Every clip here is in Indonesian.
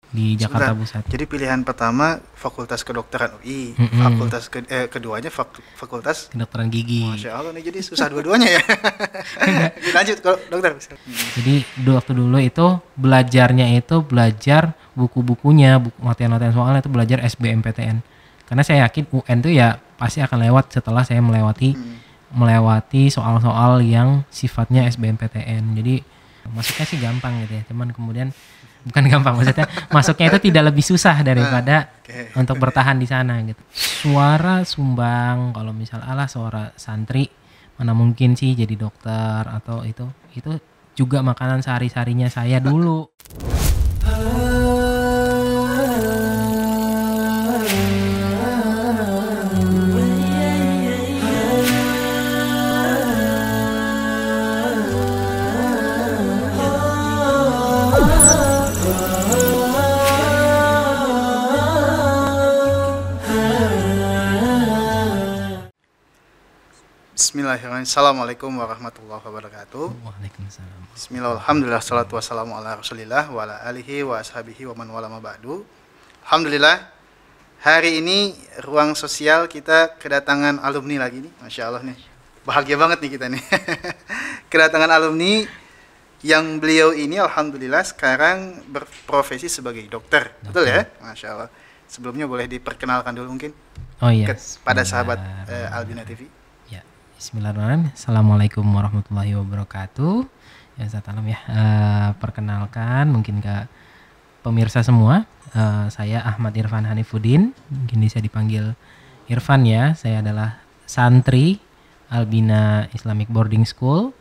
di Jakarta Sebentar. Pusat. Jadi pilihan pertama Fakultas Kedokteran UI, Mm-mm. keduanya Fakultas. Kedokteran gigi. Masya Allah nih, jadi susah dua-duanya ya. Lanjut kalau dokter. Jadi waktu dulu itu belajarnya itu belajar buku-bukunya, buku materi-materi soalnya itu belajar SBMPTN. Karena saya yakin UN tuh ya pasti akan lewat setelah saya melewati soal-soal yang sifatnya SBMPTN. Jadi masuknya sih gampang gitu ya. Cuman kemudian bukan gampang, maksudnya masuknya itu tidak lebih susah daripada Oke. untuk bertahan di sana gitu. Suara sumbang kalau misal suara santri mana mungkin sih jadi dokter atau itu juga makanan sehari-harinya saya dulu. Bismillahirrahmanirrahim. Assalamualaikum warahmatullahi wabarakatuh. Waalaikumsalam. Bismillah, alhamdulillah, salatu wassalamu ala rasulillah wa ala alihi wa ashabihi wa man wala ma ba'du. Alhamdulillah, hari ini ruang sosial kita kedatangan alumni lagi nih. Masya Allah nih, bahagia banget nih kita nih. Kedatangan alumni yang beliau ini alhamdulillah sekarang berprofesi sebagai dokter. Betul ya? Masya Allah. Sebelumnya boleh diperkenalkan dulu mungkin Oh iya. kepada sahabat Albina TV. Ya, Bismillahirrahmanirrahim. Assalamualaikum warahmatullahi wabarakatuh. Ya, salam ya. Perkenalkan mungkin ke pemirsa semua, saya Ahmad Irfan Hanifuddin, mungkin bisa dipanggil Irfan ya. Saya adalah santri Albina Islamic Boarding School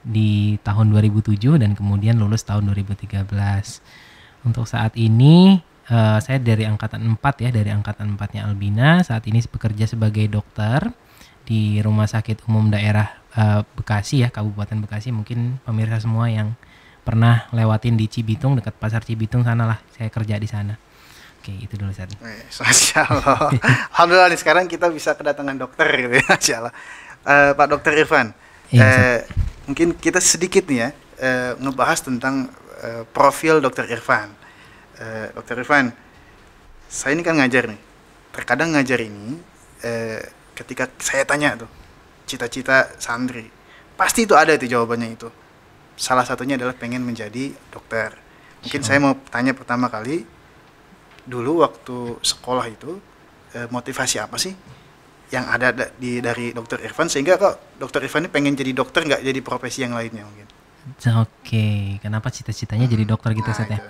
di tahun 2007 dan kemudian lulus tahun 2013. Untuk saat ini saya dari angkatan 4 ya, dari angkatan 4-nya Albina. Saat ini bekerja sebagai dokter di Rumah Sakit Umum Daerah Bekasi ya, Kabupaten Bekasi. Mungkin pemirsa semua yang pernah lewatin di Cibitung, dekat Pasar Cibitung sana lah, saya kerja di sana. Oke, itu dulu Ustaz. Masya Allah. Alhamdulillah nih sekarang kita bisa kedatangan dokter gitu ya. Masya Allah. Pak Dokter Irfan, Iya, mungkin kita sedikit nih ya ngebahas tentang profil Dokter Irfan. Dokter Irfan, saya ini kan ngajar nih. Terkadang ngajar ini ketika saya tanya tuh cita-cita santri, pasti itu ada itu jawabannya itu. Salah satunya adalah pengen menjadi dokter. Mungkin saya mau tanya pertama kali, dulu waktu sekolah itu motivasi apa sih yang ada dari Dokter Irfan sehingga kok Dokter Irfan ini pengen jadi dokter nggak jadi profesi yang lainnya mungkin? Oke, kenapa cita-citanya jadi dokter gitu Ustaz ya? Itu.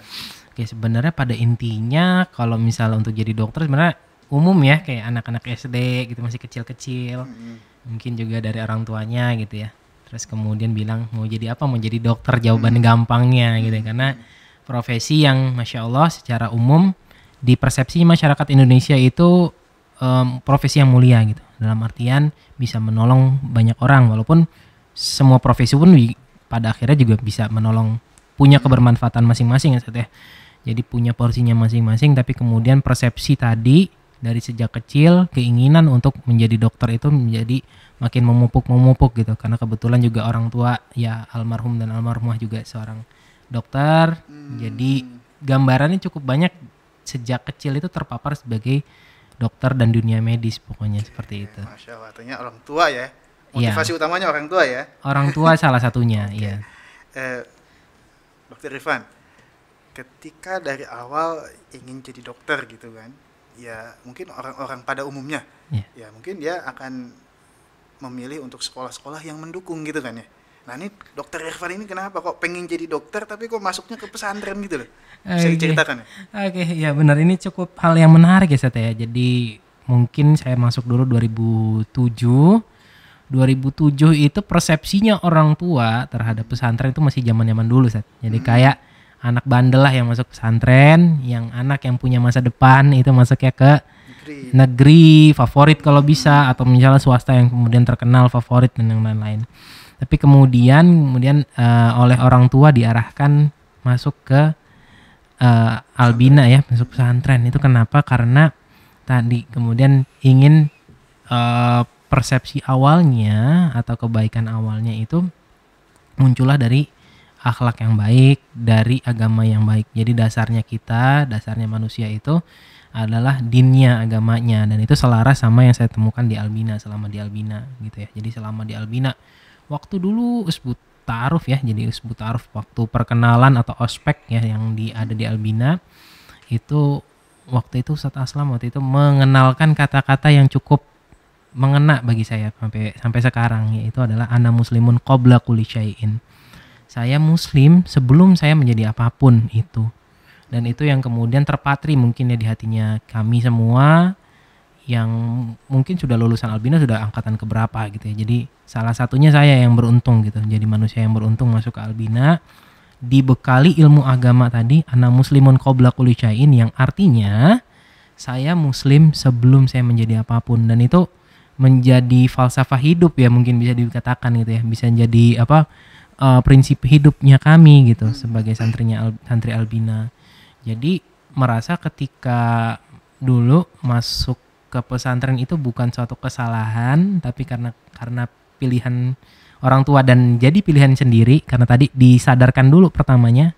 Oke, sebenarnya pada intinya kalau misalnya untuk jadi dokter sebenarnya umum ya, kayak anak-anak SD gitu masih kecil-kecil. Mungkin juga dari orang tuanya gitu ya. Terus kemudian bilang mau jadi apa? Mau jadi dokter, jawaban gampangnya gitu ya. Karena profesi yang Masya Allah secara umum di persepsi masyarakat Indonesia itu profesi yang mulia gitu. Dalam artian bisa menolong banyak orang, walaupun semua profesi pun pada akhirnya juga bisa menolong, punya kebermanfaatan masing-masing ya Ustaz ya. Jadi punya porsinya masing-masing, tapi kemudian persepsi tadi dari sejak kecil keinginan untuk menjadi dokter itu menjadi makin memupuk gitu, karena kebetulan juga orang tua ya almarhum dan almarhumah juga seorang dokter. Jadi gambarannya cukup banyak sejak kecil itu terpapar sebagai dokter dan dunia medis, pokoknya seperti itu. Masya Allah, artinya orang tua ya. Iya. Motivasi utamanya orang tua ya. Orang tua salah satunya, iya. Eh, Dokter Irfan, ketika dari awal ingin jadi dokter gitu kan, ya mungkin orang-orang pada umumnya, Iya. ya mungkin dia akan memilih untuk sekolah-sekolah yang mendukung gitu kan ya. Nah ini Dokter Irfan ini kenapa kok pengen jadi dokter tapi kok masuknya ke pesantren gitu loh? Bisa Oke. diceritakan ya? Oke, ya benar, ini cukup hal yang menarik ya Seth ya. Jadi mungkin saya masuk dulu 2007. 2007 itu persepsinya orang tua terhadap pesantren itu masih zaman-zaman dulu Seth. Jadi kayak anak bandel lah yang masuk pesantren, yang anak yang punya masa depan itu masuknya ke negeri favorit kalau bisa, atau misalnya swasta yang kemudian terkenal favorit dan yang lain-lain. Tapi kemudian oleh orang tua diarahkan masuk ke Albina ya, masuk pesantren. Itu kenapa? Karena tadi kemudian ingin persepsi awalnya atau kebaikan awalnya itu muncullah dari akhlak yang baik, dari agama yang baik. Jadi dasarnya manusia itu adalah dinnya, agamanya, dan itu selaras sama yang saya temukan di Albina selama di Albina gitu ya. Jadi selama di Albina waktu dulu usbut ta'aruf ya, jadi usbut ta'aruf waktu perkenalan atau ospek ya yang ada di Albina itu, waktu itu Ustadz Aslam waktu itu mengenalkan kata-kata yang cukup mengena bagi saya sampai sekarang, yaitu adalah ana muslimun qabla kulli syai'in. Saya muslim sebelum saya menjadi apapun itu. Dan itu yang kemudian terpatri mungkin ya di hatinya kami semua yang mungkin sudah lulusan Albina, sudah angkatan keberapa gitu ya. Jadi salah satunya saya yang beruntung gitu, jadi manusia yang beruntung masuk ke Albina, dibekali ilmu agama tadi, ana muslimun qabla kulli syai'in, yang artinya saya muslim sebelum saya menjadi apapun. Dan itu menjadi falsafah hidup ya, mungkin bisa dikatakan gitu ya, bisa jadi prinsip hidupnya kami gitu sebagai santri Albina. Jadi merasa ketika dulu masuk ke pesantren itu bukan suatu kesalahan, tapi karena pilihan orang tua dan jadi pilihan sendiri, karena tadi disadarkan dulu pertamanya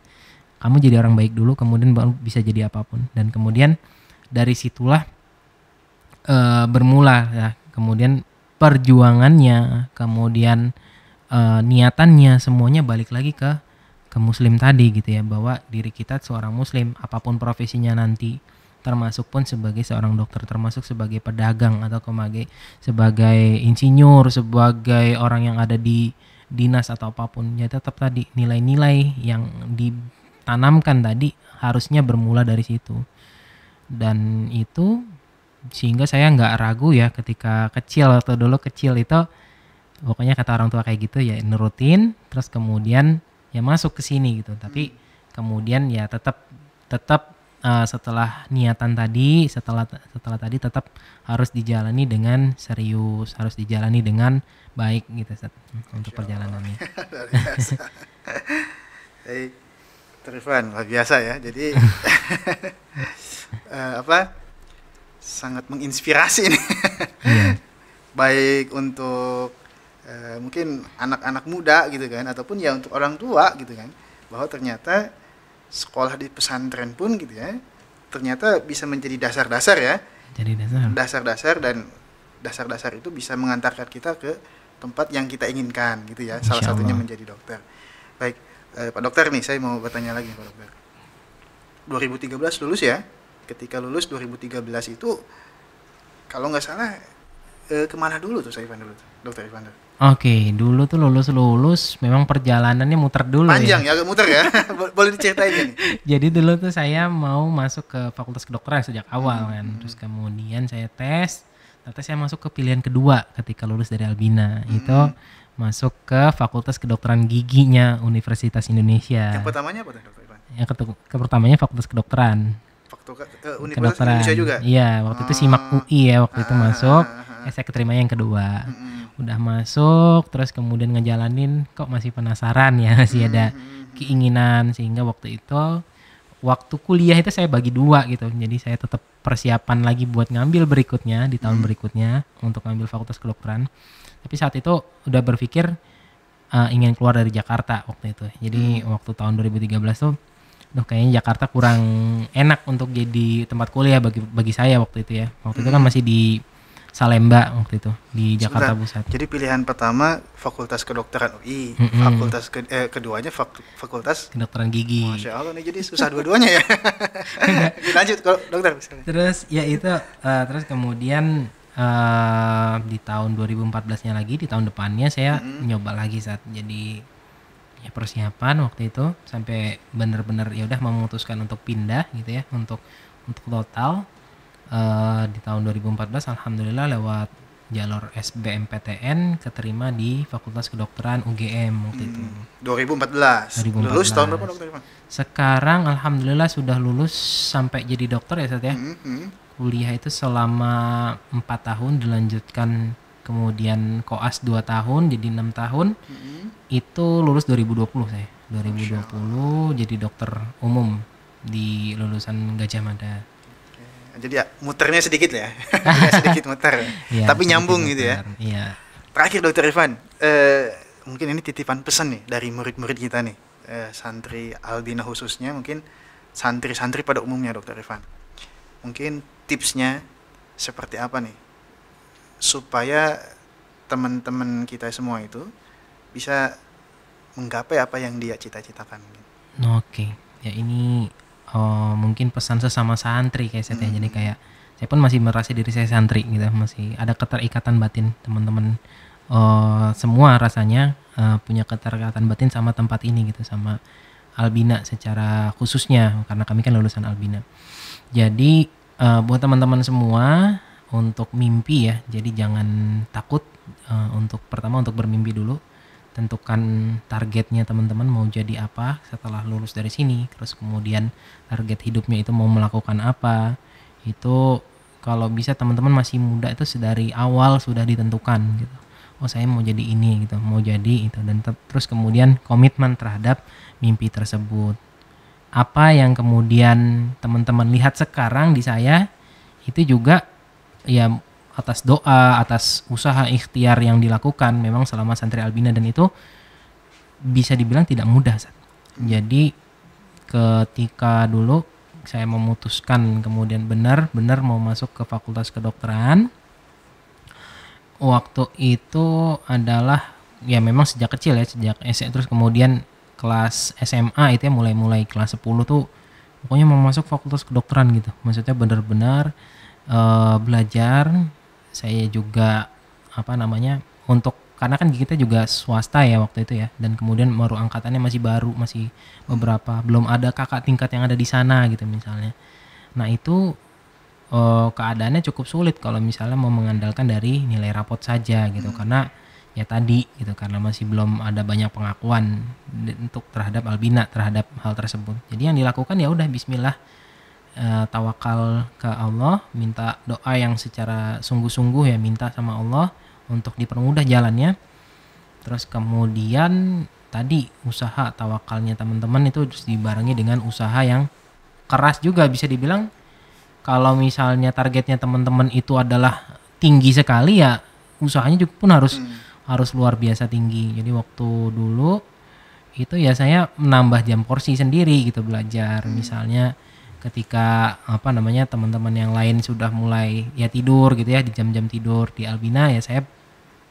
kamu jadi orang baik dulu, kemudian baru bisa jadi apapun. Dan kemudian dari situlah bermula ya, kemudian perjuangannya, kemudian niatannya, semuanya balik lagi ke muslim tadi gitu ya, bahwa diri kita seorang muslim apapun profesinya nanti, termasuk pun sebagai seorang dokter, termasuk sebagai pedagang atau sebagai insinyur, sebagai orang yang ada di dinas atau apapun, ya tetap tadi nilai-nilai yang ditanamkan tadi harusnya bermula dari situ. Dan itu sehingga saya nggak ragu ya ketika kecil atau dulu kecil itu, pokoknya kata orang tua kayak gitu ya nurutin, terus kemudian ya masuk ke sini gitu. Tapi kemudian ya tetap setelah niatan tadi, setelah tadi tetap harus dijalani dengan serius, harus dijalani dengan baik gitu Ustaz, untuk perjalanannya. Luar biasa. Hey, Irfan, luar biasa ya. Jadi sangat menginspirasi nih. Iya. Baik untuk mungkin anak-anak muda gitu kan, ataupun ya untuk orang tua gitu kan, bahwa ternyata sekolah di pesantren pun gitu ya, ternyata bisa menjadi dasar-dasar ya. Jadi Dasar-dasar, dan dasar-dasar itu bisa mengantarkan kita ke tempat yang kita inginkan gitu ya. Salah Insya satunya Allah. menjadi dokter. Baik, Pak Dokter nih, saya mau bertanya lagi Pak Dokter. 2013 lulus ya. Ketika lulus 2013 itu kalau nggak salah kemana dulu tuh saya Ivan dulu tuh, Dokter Ivan? Oke, dulu tuh lulus memang perjalanannya muter dulu Panjang ya. ya, agak muter ya. Boleh diceritain nih. Jadi dulu tuh saya mau masuk ke Fakultas Kedokteran sejak awal kan. Terus kemudian saya tes, ternyata saya masuk ke pilihan kedua ketika lulus dari Albina. Itu masuk ke Fakultas Kedokteran Giginya Universitas Indonesia. Yang pertamanya apa tuh Dokter Ivan? Yang pertamanya Fakultas Kedokteran. Universitas Indonesia juga? Iya, waktu itu SIMAK UI ya, waktu itu masuk. Saya keterima yang kedua. Udah masuk, terus kemudian ngejalanin, kok masih penasaran ya, masih ada keinginan, sehingga waktu kuliah itu saya bagi dua gitu. Jadi saya tetap persiapan lagi buat ngambil berikutnya di tahun berikutnya untuk ngambil Fakultas Kedokteran. Tapi saat itu udah berpikir ingin keluar dari Jakarta waktu itu. Jadi waktu tahun 2013 tuh, kayaknya Jakarta kurang enak untuk jadi tempat kuliah bagi saya waktu itu ya. Waktu itu kan masih di Salemba waktu itu di Jakarta Pusat. Jadi pilihan pertama Fakultas Kedokteran UI, fakultas keduanya Fakultas Kedokteran Gigi. Masya Allah nih, jadi susah dua-duanya ya. Lanjut kalau dokter misalnya. Terus ya itu terus kemudian di tahun 2014-nya lagi, di tahun depannya saya nyoba lagi saat jadi ya persiapan waktu itu sampai benar-benar ya udah memutuskan untuk pindah gitu ya, untuk total. Di tahun 2014 alhamdulillah lewat jalur SBMPTN keterima di Fakultas Kedokteran UGM waktu itu. 2014. Lulus tahun berapa Dokter Ivan? Sekarang alhamdulillah sudah lulus sampai jadi dokter ya Ustaz ya. Kuliah itu selama 4 tahun dilanjutkan, kemudian koas 2 tahun jadi 6 tahun. Itu lulus 2020 saya. 2020 jadi dokter umum di lulusan Gajah Mada. Jadi ya muternya sedikit ya. Sedikit muter. Ya, tapi nyambung gitu ya. Iya. Terakhir Dokter Ivan, mungkin ini titipan pesan nih dari murid-murid kita nih santri albina khususnya, mungkin santri-santri pada umumnya, Dokter Irfan. Mungkin tipsnya seperti apa nih supaya teman-teman kita semua itu bisa menggapai apa yang dia cita-citakan. Oke, ya ini mungkin pesan sesama santri kayak saya, jadi Hmm. kayak saya pun masih merasa diri saya santri gitu, masih ada keterikatan batin teman-teman semua rasanya punya keterikatan batin sama tempat ini gitu, sama Albina secara khususnya karena kami kan lulusan Albina. Jadi buat teman-teman semua untuk mimpi ya, jadi jangan takut untuk pertama untuk bermimpi dulu, tentukan targetnya teman-teman mau jadi apa setelah lulus dari sini, terus kemudian target hidupnya itu mau melakukan apa, itu kalau bisa teman-teman masih muda itu dari awal sudah ditentukan gitu. Oh saya mau jadi ini gitu, mau jadi itu, dan terus kemudian komitmen terhadap mimpi tersebut. Apa yang kemudian teman-teman lihat sekarang di saya itu juga ya atas doa, atas usaha ikhtiar yang dilakukan memang selama santri Albina, dan itu bisa dibilang tidak mudah. Jadi ketika dulu saya memutuskan kemudian benar-benar mau masuk ke Fakultas Kedokteran, waktu itu adalah ya memang sejak kecil ya, sejak SD, terus kemudian kelas SMA itu ya mulai kelas 10 tuh pokoknya mau masuk Fakultas Kedokteran gitu. Maksudnya benar-benar belajar. Saya juga apa namanya, untuk karena kan kita juga swasta ya waktu itu ya, dan kemudian baru angkatannya masih baru, masih beberapa, belum ada kakak tingkat yang ada di sana gitu misalnya. Nah itu keadaannya cukup sulit kalau misalnya mau mengandalkan dari nilai rapot saja gitu, karena ya tadi gitu, karena masih belum ada banyak pengakuan untuk terhadap Albina terhadap hal tersebut. Jadi yang dilakukan ya udah bismillah, tawakal ke Allah, minta doa yang secara sungguh-sungguh ya, minta sama Allah untuk dipermudah jalannya. Terus kemudian tadi usaha tawakalnya teman-teman itu terus dibarengi dengan usaha yang keras juga, bisa dibilang kalau misalnya targetnya teman-teman itu adalah tinggi sekali ya usahanya juga pun harus luar biasa tinggi. Jadi waktu dulu itu ya saya menambah jam porsi sendiri gitu belajar. Misalnya ketika apa namanya teman-teman yang lain sudah mulai ya tidur gitu ya, di jam-jam tidur di Albina, ya saya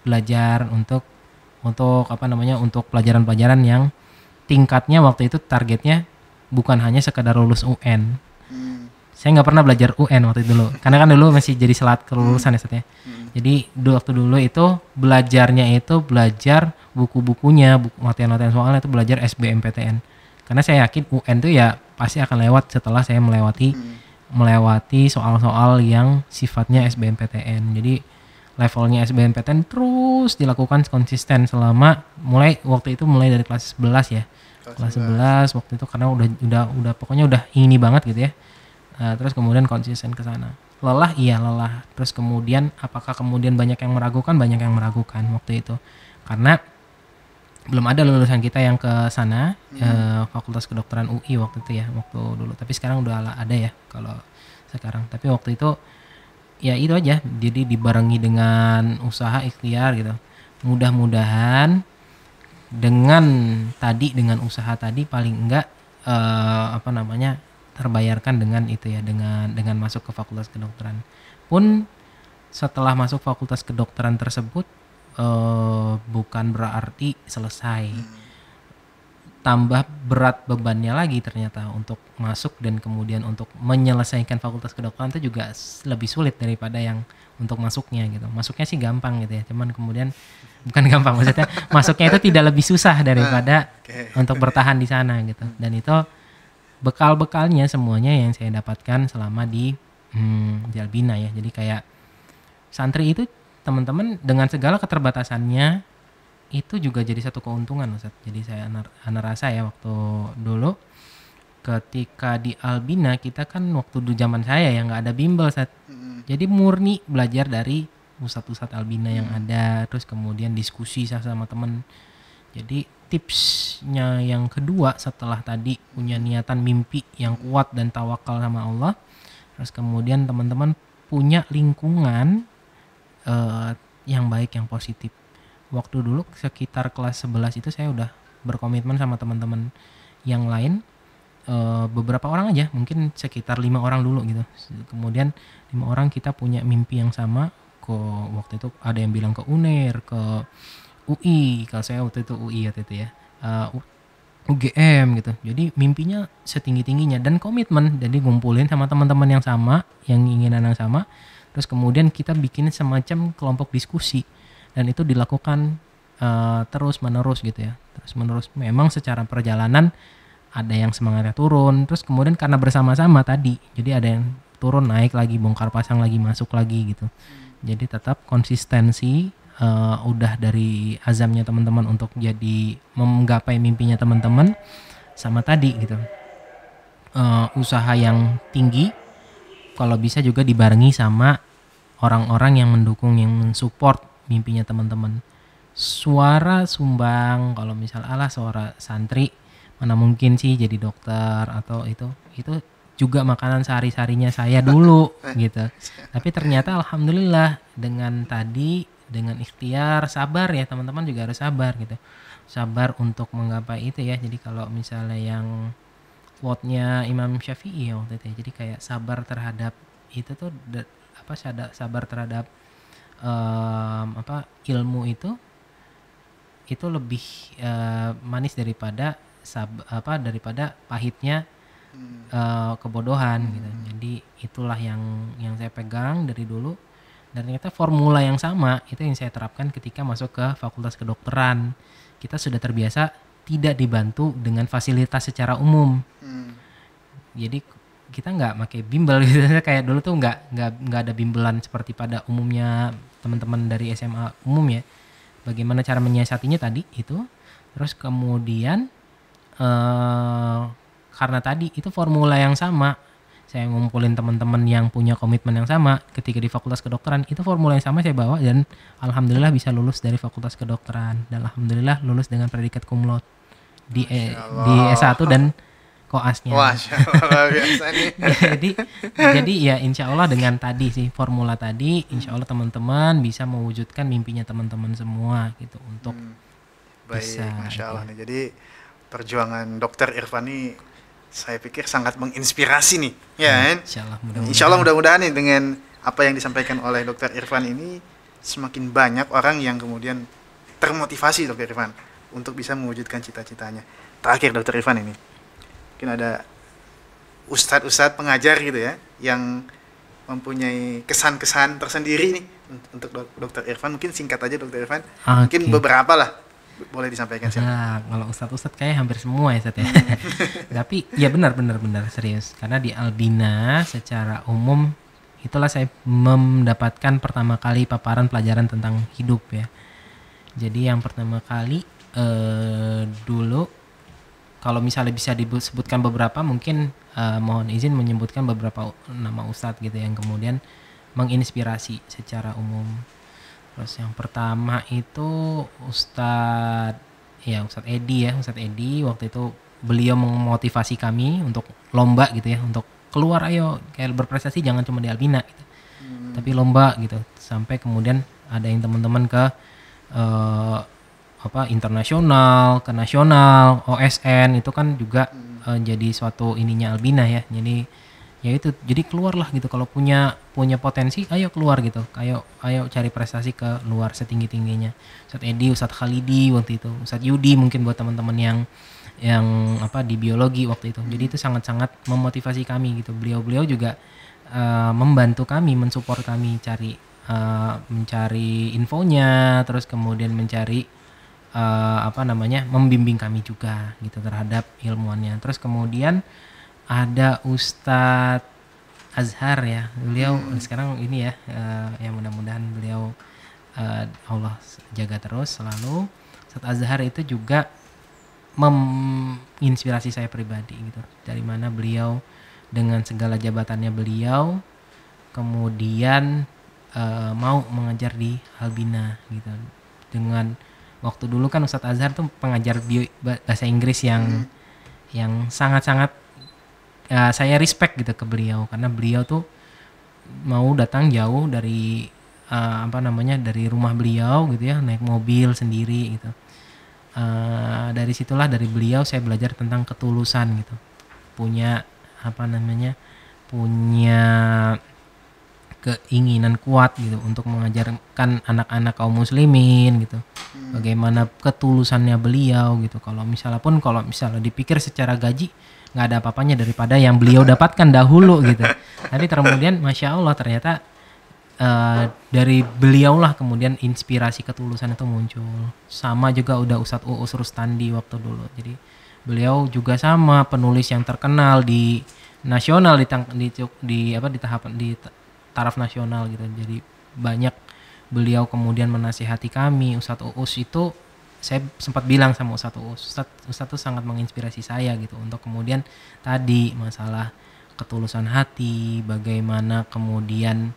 belajar untuk apa namanya, untuk pelajaran-pelajaran yang tingkatnya waktu itu targetnya bukan hanya sekedar lulus UN. Saya nggak pernah belajar UN waktu itu dulu, karena kan dulu masih jadi selat kelulusan ya Seth ya. Jadi waktu dulu itu belajarnya itu belajar buku-bukunya, latihan-latihan soalnya itu belajar SBMPTN. Karena saya yakin UN itu ya pasti akan lewat setelah saya melewati soal-soal yang sifatnya SBMPTN. Jadi levelnya SBMPTN terus dilakukan konsisten selama mulai dari kelas 11 ya. Kelas 11 waktu itu, karena udah pokoknya udah ini banget gitu ya. Terus kemudian konsisten ke sana. Lelah, iya lelah. Terus kemudian apakah kemudian banyak yang meragukan waktu itu. Karena belum ada lulusan kita yang ke sana, Fakultas Kedokteran UI waktu itu ya, waktu dulu. Tapi sekarang udah ada ya kalau sekarang. Tapi waktu itu ya itu aja. Jadi dibarengi dengan usaha ikhtiar gitu. Mudah-mudahan dengan usaha tadi paling enggak terbayarkan dengan itu ya, dengan masuk ke Fakultas Kedokteran. Pun setelah masuk Fakultas Kedokteran tersebut bukan berarti selesai. Tambah berat bebannya lagi ternyata untuk masuk dan kemudian untuk menyelesaikan Fakultas Kedokteran itu juga lebih sulit daripada yang untuk masuknya gitu. Masuknya sih gampang gitu ya, cuman kemudian bukan gampang, maksudnya masuknya itu tidak lebih susah daripada untuk bertahan di sana gitu. Dan itu bekal-bekalnya semuanya yang saya dapatkan selama di Albina ya. Jadi kayak santri itu teman-teman dengan segala keterbatasannya itu juga jadi satu keuntungan Ustaz. Jadi saya rasa ya waktu dulu ketika di Albina kita kan waktu di zaman saya ya nggak ada bimbel Ustaz. Jadi murni belajar dari ustadz-ustadz Albina yang ada, terus kemudian diskusi sama teman. Jadi tipsnya yang kedua setelah tadi punya niatan mimpi yang kuat dan tawakal sama Allah, terus kemudian teman-teman punya lingkungan yang baik, yang positif. Waktu dulu sekitar kelas 11 itu saya udah berkomitmen sama teman-teman yang lain, beberapa orang aja, mungkin sekitar 5 orang dulu gitu. Kemudian 5 orang kita punya mimpi yang sama. Waktu itu ada yang bilang ke UNER, ke UI, kalau saya waktu itu UI waktu itu ya, UGM gitu. Jadi mimpinya setinggi-tingginya dan komitmen. Jadi ngumpulin sama teman-teman yang sama, yang inginan yang sama. Terus kemudian kita bikin semacam kelompok diskusi dan itu dilakukan terus menerus gitu ya. Terus menerus. Memang secara perjalanan ada yang semangatnya turun, terus kemudian karena bersama-sama tadi, jadi ada yang turun naik lagi, bongkar pasang lagi, masuk lagi gitu. Jadi tetap konsistensi, udah dari azamnya teman-teman untuk jadi menggapai mimpinya teman-teman, sama tadi gitu, usaha yang tinggi, kalau bisa juga dibarengi sama orang-orang yang mendukung, yang mensupport mimpinya teman-teman. Suara sumbang, kalau misal suara santri mana mungkin sih jadi dokter atau itu juga makanan sehari-harinya saya dulu gitu. Tapi ternyata alhamdulillah dengan ikhtiar, sabar ya, teman-teman juga harus sabar gitu. Sabar untuk menggapai itu ya. Jadi kalau misalnya yang quote-nya Imam Syafi'i waktu itu ya, jadi kayak sabar terhadap itu tuh sabar terhadap ilmu itu lebih manis daripada daripada pahitnya kebodohan gitu. Jadi itulah yang saya pegang dari dulu, dan ternyata formula yang sama itu yang saya terapkan ketika masuk ke Fakultas Kedokteran. Kita sudah terbiasa tidak dibantu dengan fasilitas secara umum. Jadi kita nggak pakai bimbel gitu. Kayak dulu tuh nggak ada bimbelan seperti pada umumnya teman-teman dari SMA umum ya. Bagaimana cara menyiasatinya tadi itu. Terus kemudian karena tadi itu formula yang sama, saya ngumpulin teman-teman yang punya komitmen yang sama ketika di Fakultas Kedokteran, itu formula yang sama saya bawa dan alhamdulillah bisa lulus dari Fakultas Kedokteran dan alhamdulillah lulus dengan predikat cum laude di S1 dan koasnya. Masya biasa nih. jadi ya insya Allah dengan tadi sih formula tadi, insya Allah teman-teman bisa mewujudkan mimpinya teman-teman semua gitu untuk bisa. Masya Allah nih. Jadi perjuangan Dokter Irfan ini saya pikir sangat menginspirasi nih, ya kan? Insya Allah mudah-mudahan nih dengan apa yang disampaikan oleh Dokter Irfan ini semakin banyak orang yang kemudian termotivasi Dokter Irfan untuk bisa mewujudkan cita-citanya. Terakhir Dokter Irfan ini, mungkin ada ustadz-ustadz pengajar gitu ya yang mempunyai kesan-kesan tersendiri nih untuk Dokter Irfan. Mungkin singkat aja Dokter Irfan, mungkin beberapa lah. Boleh disampaikan sih. Kalau ustadz kayak hampir semua ya Ustadz ya. Tapi ya benar serius. Karena di Albina secara umum itulah saya mendapatkan pertama kali paparan pelajaran tentang hidup ya. Jadi yang pertama kali dulu kalau misalnya bisa disebutkan beberapa, mungkin mohon izin menyebutkan beberapa nama ustadz gitu yang kemudian menginspirasi secara umum. Terus yang pertama itu Ustadz Edi ya, Ustadz Edi waktu itu beliau memotivasi kami untuk lomba gitu ya, untuk keluar ayo kayak berprestasi jangan cuma di Albina gitu. Tapi lomba gitu. Sampai kemudian ada yang teman-teman ke internasional, ke nasional, OSN itu kan juga jadi suatu ininya Albina ya. Jadi ya itu, jadi keluarlah gitu, kalau punya potensi ayo keluar gitu, ayo cari prestasi ke luar setinggi-tingginya. Ustadz Edi, Ustadz Khalidi waktu itu, Ustadz Yudi mungkin buat teman-teman yang di biologi waktu itu. Jadi itu sangat-sangat memotivasi kami gitu. Beliau juga membantu kami, mensupport kami mencari infonya, terus kemudian mencari membimbing kami juga gitu terhadap ilmuannya. Terus kemudian ada Ustadz Azhar ya, beliau sekarang ini ya, yang mudah-mudahan beliau Allah jaga terus selalu. Ustadz Azhar itu juga menginspirasi saya pribadi gitu, dari mana beliau dengan segala jabatannya beliau kemudian mau mengajar di Albina gitu. Dengan waktu dulu kan Ustadz Azhar tuh pengajar bahasa Inggris yang sangat-sangat saya respect gitu ke beliau, karena beliau tuh mau datang jauh dari dari rumah beliau gitu ya, naik mobil sendiri gitu. dari situlah, dari beliau saya belajar tentang ketulusan gitu, punya punya keinginan kuat gitu untuk mengajarkan anak-anak kaum muslimin gitu. Bagaimana ketulusannya beliau gitu. Kalau misalnya dipikir secara gaji nggak ada apa-apanya daripada yang beliau dapatkan dahulu gitu. Tapi kemudian masya Allah ternyata dari beliau lah kemudian inspirasi ketulusan itu muncul. Sama juga udah Ustadz Uus Rustandi waktu dulu. Jadi beliau juga sama penulis yang terkenal di nasional di taraf nasional gitu. Jadi banyak beliau kemudian menasihati kami. Ustadz Uus itu saya sempat bilang sama Ustadz Uus, Ustadz tuh sangat menginspirasi saya gitu untuk kemudian tadi masalah ketulusan hati, bagaimana kemudian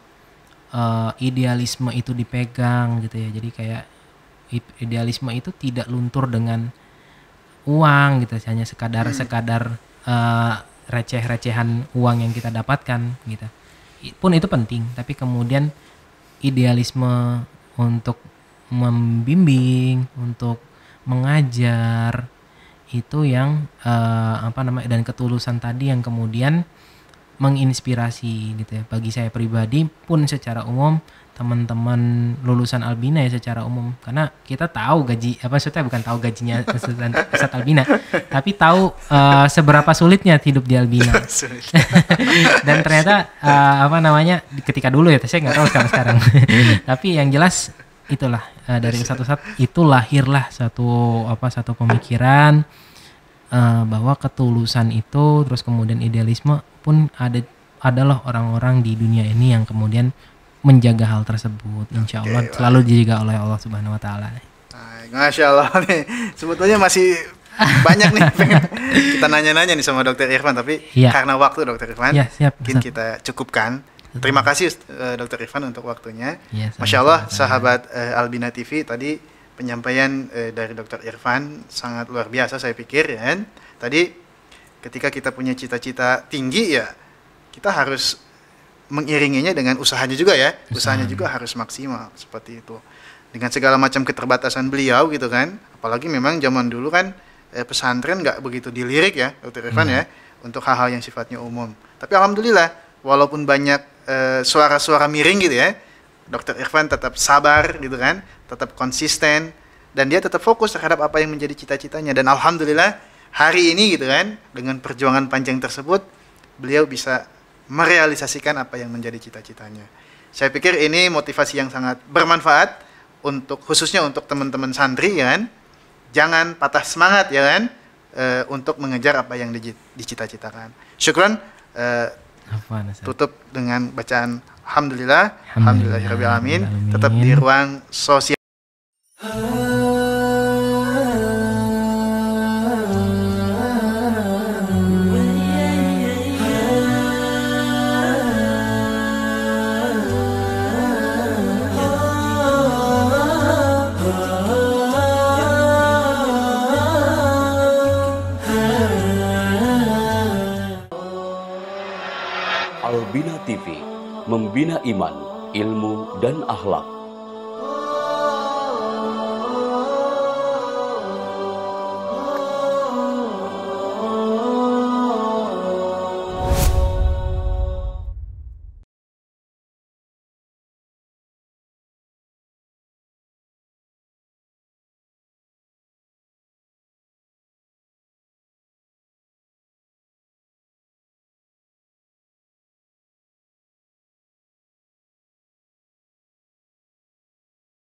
idealisme itu dipegang gitu ya. Jadi kayak idealisme itu tidak luntur dengan uang gitu, hanya sekadar receh-recehan uang yang kita dapatkan gitu. Pun itu penting, tapi kemudian idealisme untuk membimbing, untuk mengajar itu yang dan ketulusan tadi yang kemudian menginspirasi gitu ya. Bagi saya pribadi pun secara umum, teman-teman lulusan Albina ya secara umum, karena kita tahu maksudnya bukan tahu gajinya Ustadz Albina, tapi tahu seberapa sulitnya hidup di Albina. Dan ternyata ketika dulu ya, saya nggak tahu sekarang. Tapi yang jelas itulah dari Ustadz itu lahirlah satu pemikiran bahwa ketulusan itu, terus kemudian idealisme pun adalah orang-orang di dunia ini yang kemudian menjaga hal tersebut. Insya Allah selalu dijaga oleh Allah Subhanahu Wa Taala. Masya Allah nih, sebetulnya masih banyak nih pengen kita nanya-nanya nih sama Dokter Irfan, tapi karena waktu Dokter Irfan, mungkin kita cukupkan. Terima kasih Dokter Irfan untuk waktunya. Masya Allah, sahabat Albina TV, tadi penyampaian dari Dokter Irfan sangat luar biasa saya pikir ya. Tadi ketika kita punya cita-cita tinggi ya, kita harus mengiringinya dengan usahanya juga ya. Usahanya juga harus maksimal seperti itu. Dengan segala macam keterbatasan beliau gitu kan. Apalagi memang zaman dulu kan pesantren nggak begitu dilirik ya Dokter Irfan ya, untuk hal-hal yang sifatnya umum. Tapi alhamdulillah walaupun banyak suara-suara miring gitu ya, Dokter Irfan tetap sabar gitu kan, tetap konsisten, dan dia tetap fokus terhadap apa yang menjadi cita-citanya. Dan alhamdulillah hari ini gitu kan, dengan perjuangan panjang tersebut, beliau bisa merealisasikan apa yang menjadi cita-citanya. Saya pikir ini motivasi yang sangat bermanfaat khususnya untuk teman-teman santri ya kan. Jangan patah semangat ya kan, untuk mengejar apa yang dicita-citakan. Syukran. Tutup dengan bacaan Alhamdulillahirabbil alamin. Tetap di ruang sosial. Albina TV, membina iman, ilmu, dan akhlak.